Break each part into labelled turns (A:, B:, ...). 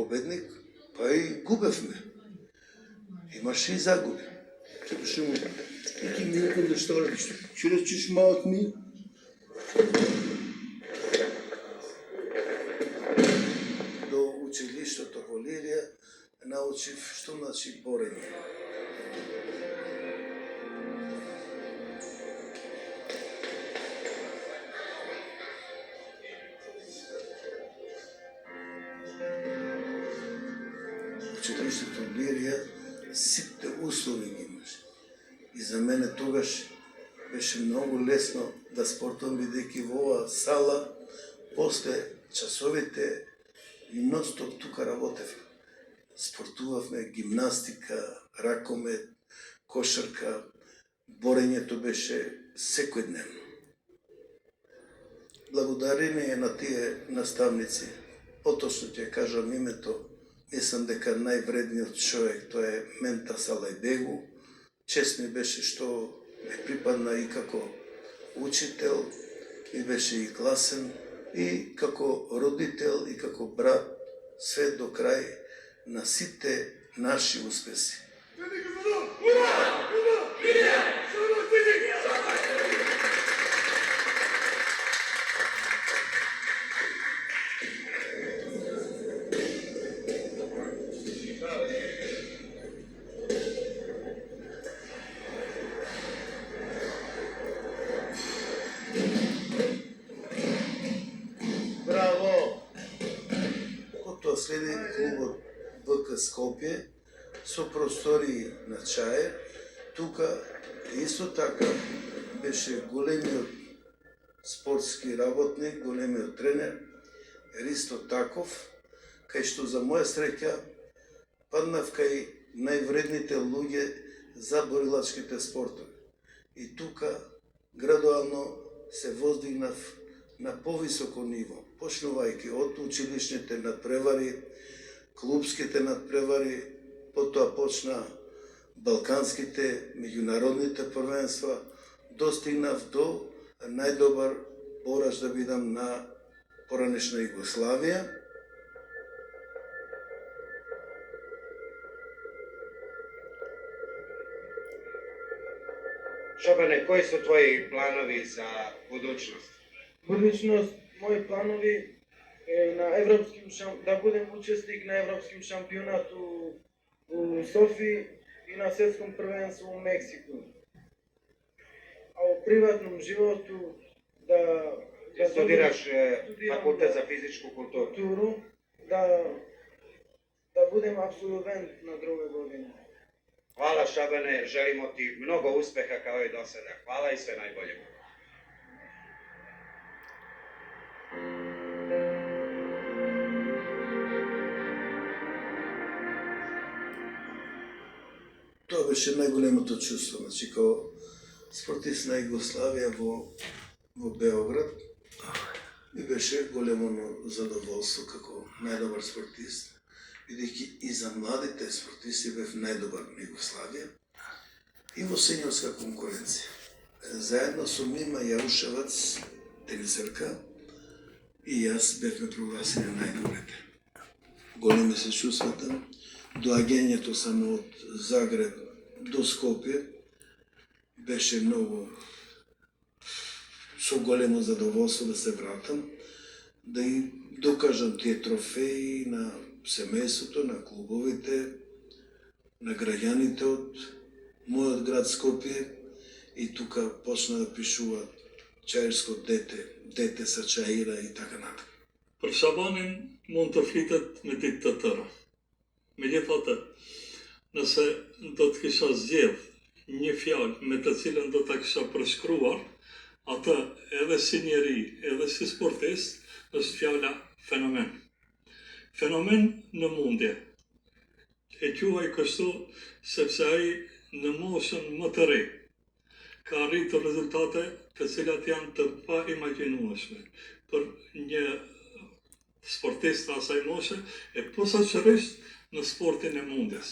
A: победник, па и губевме. Имаше и загуби. Ќе му iki minuten da што ćeš malo mi. До училиштето во Лирија научив што значи борење. Училиштето Лирија сите услови ги имаше. И за мене тогаш беше многу лесно да спортувам, бидејќи во оваа сала, после часовите, нон-стоп тука работевме. Спортувавме гимнастика, ракомет, кошарка, борењето беше секојдневно. Благодарение на тие наставници, поточно ќе кажам името, мислам дека највредниот човек тоа е Мента Салајбегу. Чест ми беше што ми припадна и како учител, ми беше и класен, и како родител, и како брат, све до крај на сите наши успеси. Следи клубот ВК Скопје со простории на Чаир. Тука исто така беше големиот спортски работник, големиот тренер Ристо Таков, кај што за моја среќа паднав кај највредните луѓе за борилачките спортови. И тука градуално се воздигнав на повисоко ниво, почнувајќи од училишните надпревари, клубските надпревари, потоа почна балканските, меѓународните првенства, достигнав до најдобар борач да бидам на поранешна Југославија.
B: Шабане, кои се твои планови за будучност?
C: Будучност, мои планови е на да будем учесник на европским шампионат у Софи и на светском првенство у Мексико. А у приватном животу да
B: студираш факултет за физичку културу,
C: да будем абсолвент на друга година.
B: Хвала Шабане, желимо ти много успеха као и до сега. Хвала и све најбоље.
A: Тоа беше најголемото чувство, значи као спортист на Југославија во Београд, ми беше големо задоволство како најдобар спортист, бидејќи и за младите спортисти бев најдобар на Југославија и во сениорска конкуренција. Заедно со Мима Јаушевац, тенисерка, и јас бевме прогласени најдобрите. Големи се чувствата, доаѓањето само од Загреб до Скопје беше многу со големо задоволство да се вратам, да и докажам тие трофеи на семејството, на клубовите, на граѓаните од мојот град Скопје, и тука почна да пишуваат Чаирско дете са Чаира и така натаму.
D: Për Shabanin mund të flitet me ditë të tëra. Megjithatë, nëse do të kisha zgjedh një fjalë me të cilën do ta kisha përshkruar, atë edhe si njeri, edhe si sportist, është fjala fenomen. Fenomen në mundje. E quaj kështu sepse ai në moshën më të re ka arritur rezultate të cilat janë të paimagjinueshme për një sportist të asaj moshe, e posaçërisht në sportin e mundjes.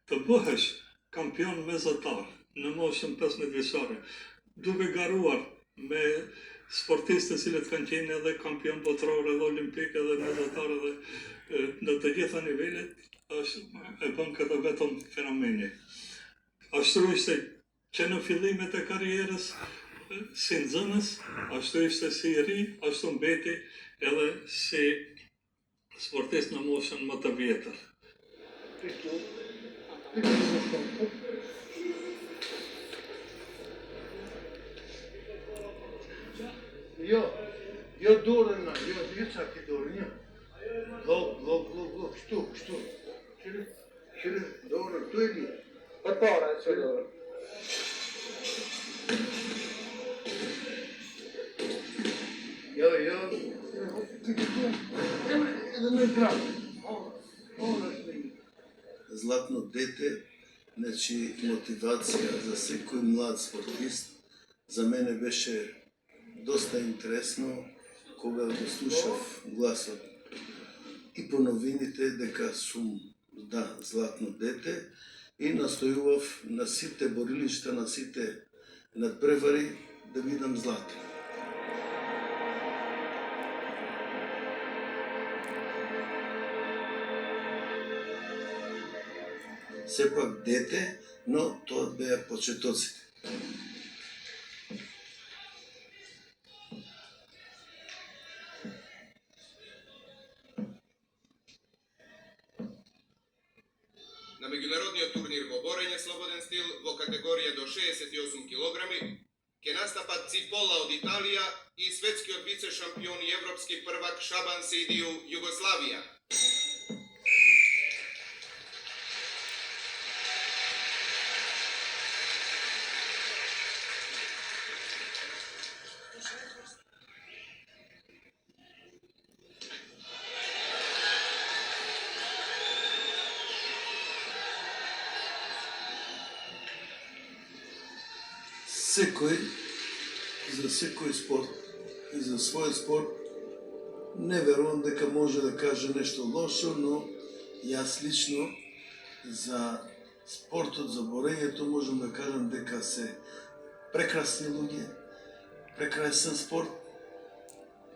D: Të bëhesh kampion mesatar në moshën 15 vjeçare, duke garuar me sportistë të cilët kanë qenë edhe kampion botror edhe olimpik edhe mesatar edhe në të gjitha nivelet, e bën këtë vetëm fenomeni. Ashtu ishte që në fillimet e karrierës si nxënës, ashtu ishte si i ri, ashtu mbeti edhe si sportist në moshën më të vjetër.
E: Jo dorën na, jo djeca ti dorën, jo. Log, kështu. Shire, dorën, tu e li.
C: Për para, që dorë.
E: Jo. Edhe në grafë. Ono është me.
A: Zlatno dete, znači мотивација за секој млад спортист, за мене беше доста интересно кога го слушав гласот и по новините дека сум златно дете и настојував на сите борилишта, на сите надпревари да видам злато. Сепак дете, но тоа беа почетоците.
F: На меѓународниот турнир во борење слободен стил во категорија до 68 килограми ќе настапат Ципола од Италија и светскиот вице-шампион и европски првак Шабан Сейдију Југославија.
A: Секој, за секој спорт и за својот спорт, не верувам дека може да каже нешто лошо, но јас лично за спортот, за борењето можам да кажам дека се прекрасни луѓе, прекрасен спорт.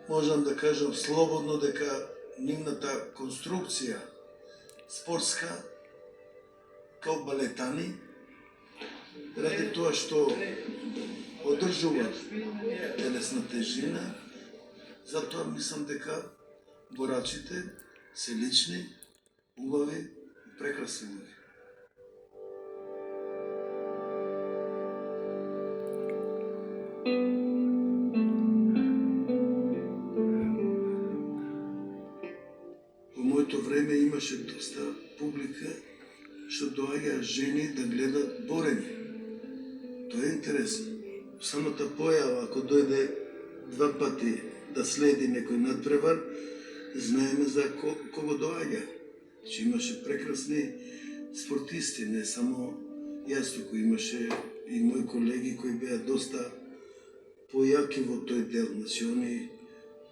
A: Можам да кажам слободно дека нивната конструкција спортска као балетани, ради тоа што одржуваат телесна тежина, затоа мислам дека борачите се лични, убави и прекрасни луѓе. Во моето време имаше доста публика што доаѓа жени да гледат борење. Тоа е интересно. Самата појава, ако дојде 2 пати да следи некој надпревар, знаеме за кого доаѓа. Че имаше прекрасни спортисти, не само јас, туку имаше и мои колеги кои беа доста појаки во тој дел. Значи,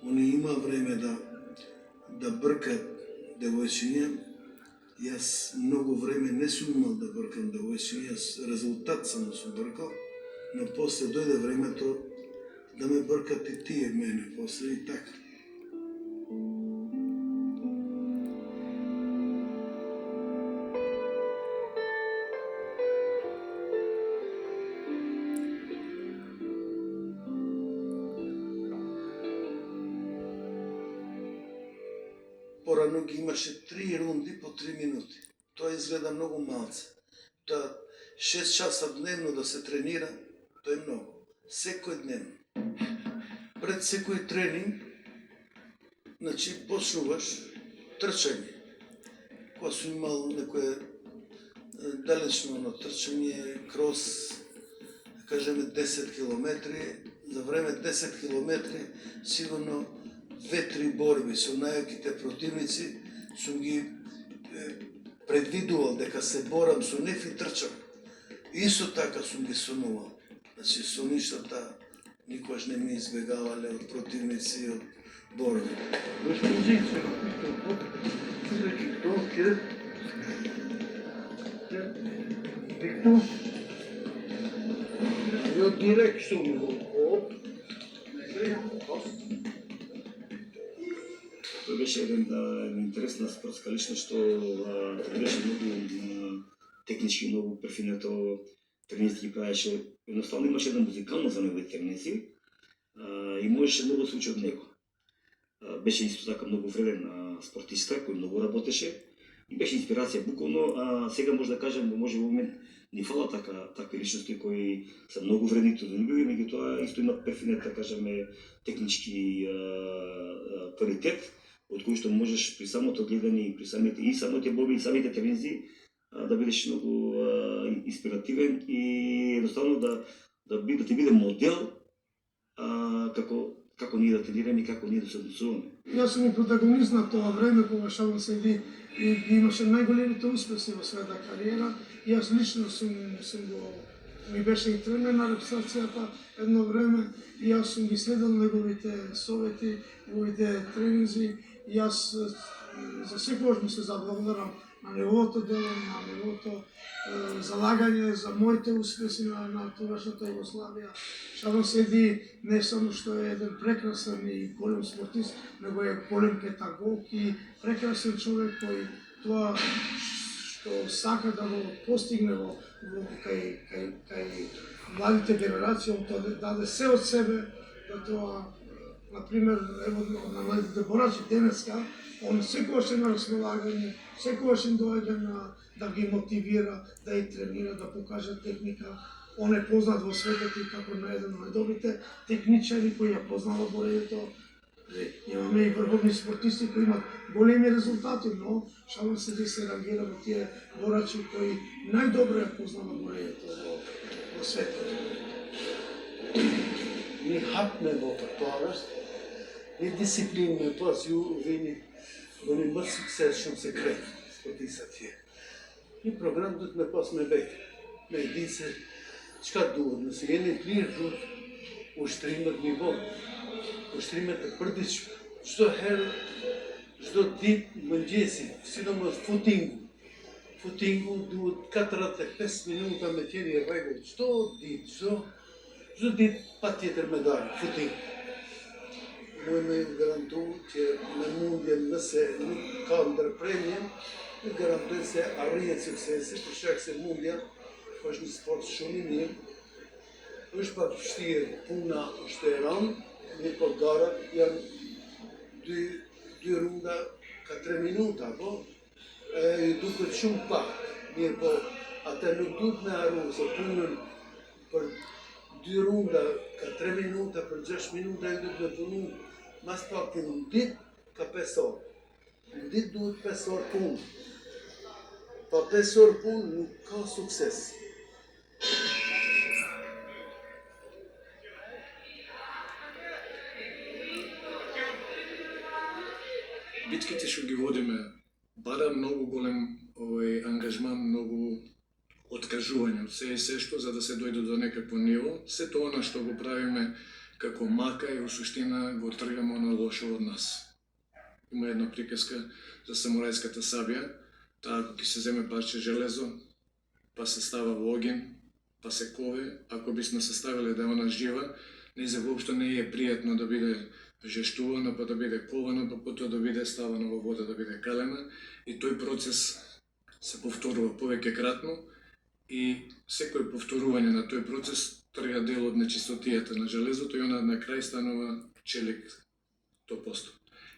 A: они има време да бркат девојчиња. Јас многу време не сум имал да бркам девојчиња, јас резултат само сум бркал, но после дојде времето да ме бркат и тие мене, после и така. Порано ги имаше 3 рунди по 3 минути. Тоа изгледа многу малце. Тоа 6 часа дневно да се тренира, тоа е многу. Секој дневно. Пред секој тренинг, значи почнуваш трчање. Кога сум имал некое далечно на трчање, крос, да кажеме 10 километри, за време 10 километри сигурно 2-3 борби со најаките противници сум ги предвидувал дека се борам со нив и трчам. Исто така сум ги сонувал. Значи со ништата никогаш не ми избегавале од противници и од борби.
E: Jo direkt som opp.
G: беше една интересна спортска личност, што тренираше многу технички, многу префинето, тренински ги правеше. Едноставно имаше една музикалност за неговите тренинзи и можеше многу да се учи од него. Беше исто така многу вреден спортиста, кој многу работеше и беше инспирација буквално, сега може да кажем, може во момент ни фала такви личности кои се многу вредни трудолюбиви, меѓутоа исто имат перфинет, да кажеме, технички квалитет, од кој што можеш при самото гледање и при самите борби и самите тренинзи да бидеш многу инспиративен и едноставно да ти биде модел како ние да тренираме и како ние да се однесуваме.
H: Јас сум и протагонист на тоа време кога Шабан седи и имаше најголемите успеси во својата кариера. Јас лично ми беше и тренер на репсацијата едно време и јас сум ги следел неговите совети, неговите тренинзи. Јас за секогаш му се заблагодарам на неговото дело, на неговото залагање за моите успеси на тогашната Југославија. Шабан Седи не само што е еден прекрасен и голем спортист, него е голем педагог и прекрасен човек кој тоа што сака да го постигне кај младите генерации, он тоа даде се од себе, да тоа, например, ево на младите борачи денеска, он секогаш е на располагање, секогаш им доаѓа да ги мотивира, да ги тренира, да покаже техника. Он е познат во светот и како еден од најдобрите техничари кои ја познава борењето. Имаме и врховни спортисти кои имат големи резултати, но Шабан Седи се рангира во тие борачи кои најдобро ја познава борењето во светот.
E: Ние хапме во тоа, и дисциплина, тоа си увени да не имат суксес, шум секрет, спортисти. И програм тут ме посме веќе. Ме един се, чка дуодно се, еден клиент тут, уштримат ниво, уштримат прдич, што хер, што дип манджеси, сидомо футингу. Футингу дуот 4-5 минута ме тери регол, што дип, што дип патјетер ме дај, футингу. Мој ме гарантува, че на мундијал не се каунтер премијен, и гарантува се аријат суксеси, пошак се мундијал, кој спорт што ни ние. Тој пак штие пуна што е ран, ми по гара, ја две рунда ка 3 минута, бо, и докато шум пак, ние по, а те не дудне ару, се пунен, per 2 runda, ca 3 minuta, per 10 minuta e după punu, mas toate un dit ca pesor. Un dit duhet pesor pun. Pa pesor pun nuk ka sukses.
I: Битките што ги водиме бара многу голем ангажман, многу откажување од се и се што за да се дојде до некакво ниво. Се тоа она што го правиме како мака и во суштина го тргаме на лошо од нас. Има една приказка за самурајската сабија, таа ако ќе се земе парче железо, па се става во оген, па се кове, ако бисме се ставиле да е она жива, незе воопшто не е пријатно да биде жештувана, па да биде кована, па потоа да биде ставана во вода, да биде калена, и тој процес се повторува повеќе кратно и секој повторување на тој процес трга дел од нечистотијата на железото и она на крај станува челик 100%.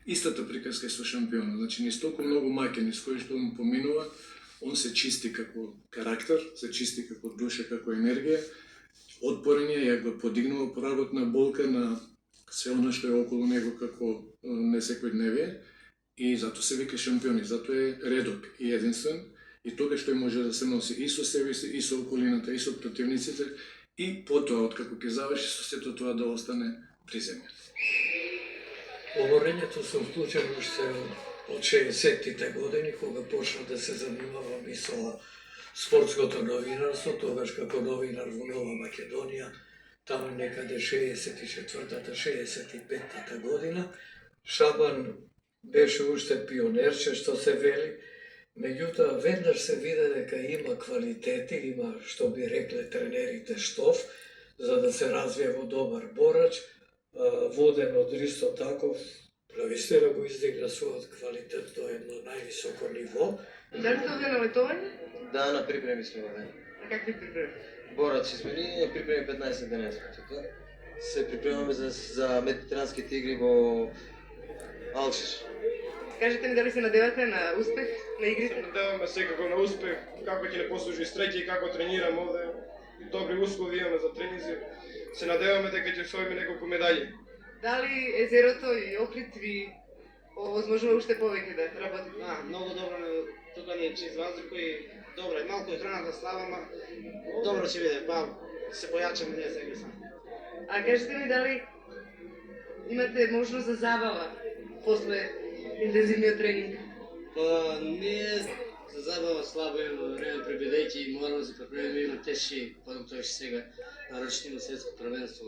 I: Истата приказка е со шампионот, значи низ толку многу маќа низ кои што он поминува, он се чисти како карактер, се чисти како душа, како енергија, отпорен е, ја го подигнува поработна болка на се оно што е околу него како не секојдневие и затоа се вика шампион, и затоа е редок и единствен и тогаш тој може да се носи и со себе си, и со околината, и со противниците и потоа, откако ќе заврши со сето тоа да остане при земја.
D: Во борењето сум вклучен уште од 60-тите години, кога почна да се занимавам и со спортското новинарство, тогаш како новинар во Нова Македонија, таму некаде 64-та, 65-та година. Шабан беше уште пионерче, што се вели, меѓутоа веднаш се виде дека има квалитети, има, што би рекле тренерите, штоф, за да се развие во добар борач, воден од Ристо Таков,
J: Pravi da bo izdигна својот квалитет до едно највисоко ниво.
K: Дали сте овде на летување?
C: Да, на припреми сме овде.
K: На какви припреми?
C: Борачи сме ние, припреми 15 дена сме тука. Се припремаме за медитеранските игри во Алжир.
K: Кажете ми дали се надевате на успех на игрите?
L: Надеваме секако на успех, како ќе не послужи среќа и како тренираме овде. Добри услови имаме за тренизи. Се надеваме дека ќе освоиме неколку медаљи.
K: Дали езерото и Охрид ви овозможува уште повеќе да работите?
M: Многу добро, тука ни е чист воздух и добро, малку е храната слаба, ама добро ќе биде, па се појачаме ние сега сам.
K: А кажете ми дали имате можност за забава после интензивниот тренинг?
M: Па ние за забава слабо имаме време прибедејќи мораме да се припремиме, има тешки, подобро сега нарочно има светско првенство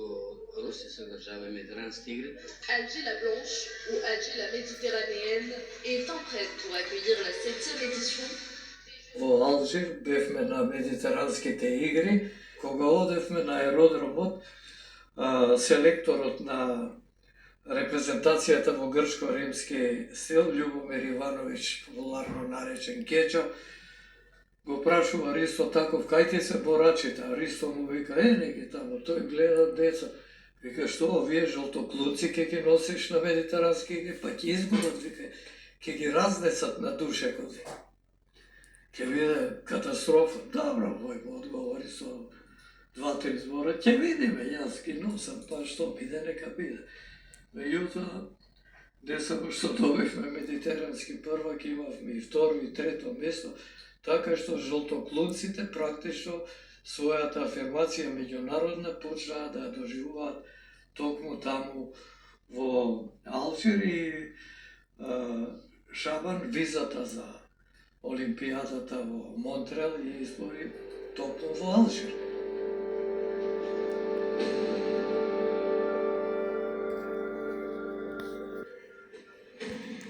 M: во Русија се одржава медитерански игри.
N: Alger la Blanche ou Alger la Méditerranéenne est en prête pour accueillir la 7e édition.
J: Во Алжир бевме на медитеранските игри, кога одевме на аеродромот, селекторот на репрезентацијата во грчко-римски стил, Љубомир Ивановиќ, популарно наречен Кечо, го прашува Ристо Таков, кај ти се борачите? А Ристо му вика, не ги тамо, тој гледа деца. Вика, што, овие жолтоклуци ке ги носиш на медитерански игри, па ќе изгубат, вика, ке ги разнесат на душекот. Ќе биде катастрофа. Добро, вој му одговори со 2-3 збора, ќе видиме, јас ги носам, па што биде, нека биде. Меѓутоа, десамо што добивме медитерански првак, имавме и второ и трето место, така што жолтоклунците практично својата афирмација меѓународна почнаа да доживуваат токму таму во Алжир и Шабан визата за Олимпијадата во Монтреал и избори токму во Алжир.